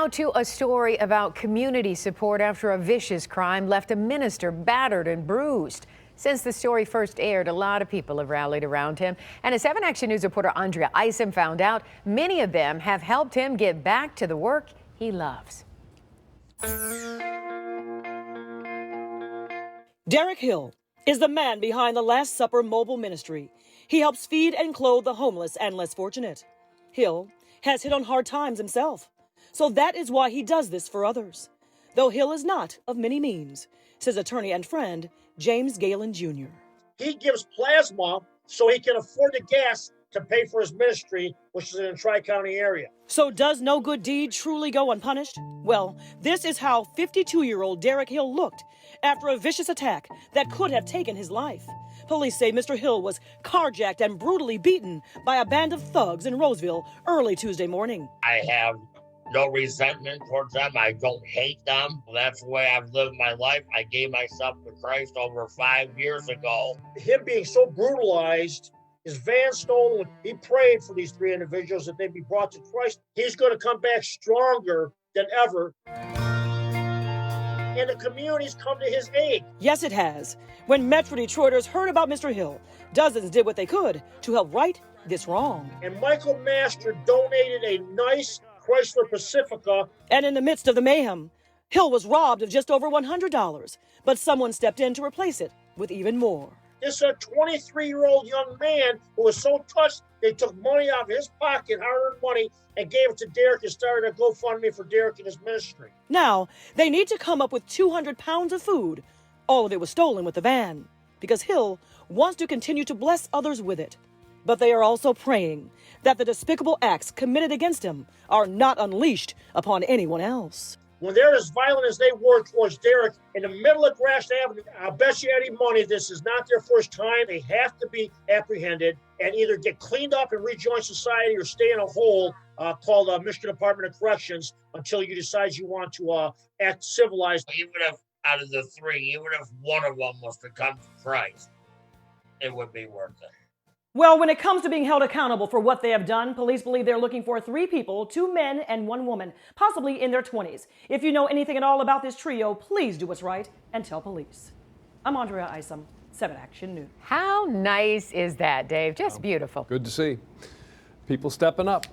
Now to a story about community support after a vicious crime left a minister battered and bruised. Since the story first aired, a lot of people have rallied around him. And as 7 Action News reporter Andrea Isom found out, many of them have helped him get back to the work he loves. Derek Hill is the man behind the Last Supper mobile ministry. He helps feed and clothe the homeless and less fortunate. Hill has hit on hard times himself, so that is why he does this for others. Though Hill is not of many means, says attorney and friend James Galen Jr. He gives plasma so he can afford the gas to pay for his ministry, which is in the Tri-County area. So does no good deed truly go unpunished? Well, this is how 52-year-old Derek Hill looked after a vicious attack that could have taken his life. Police say Mr. Hill was carjacked and brutally beaten by a band of thugs in Roseville early Tuesday morning. I have no resentment towards them. I don't hate them. That's the way I've lived my life. I gave myself to Christ over 5 years ago. Him being so brutalized, his van stolen, he prayed for these 3 individuals that they be brought to Christ. He's going to come back stronger than ever. And the community's come to his aid. Yes, it has. When Metro Detroiters heard about Mr. Hill, dozens did what they could to help right this wrong. And Michael Master donated a nice Chrysler Pacifica. And in the midst of the mayhem, Hill was robbed of just over $100, but someone stepped in to replace it with even more. This 23-year-old young man who was so touched, they took money out of his pocket, hard-earned money, and gave it to Derek and started a GoFundMe for Derek and his ministry. Now, they need to come up with 200 pounds of food. All of it was stolen with the van, because Hill wants to continue to bless others with it. But they are also praying that the despicable acts committed against him are not unleashed upon anyone else. When they're as violent as they were towards Derek in the middle of Grass Avenue, I bet you any money this is not their first time. They have to be apprehended and either get cleaned up and rejoin society or stay in a hole called Michigan Department of Corrections until you decide you want to act civilized. Even if out of the 3, even if one of them was to come to Christ, it would be worth it. Well, when it comes to being held accountable for what they have done, police believe they're looking for 3 people, 2 men and 1 woman, possibly in their 20s. If you know anything at all about this trio, please do what's right and tell police. I'm Andrea Isom, 7 Action News. How nice is that, Dave? Just beautiful. Good to see people stepping up.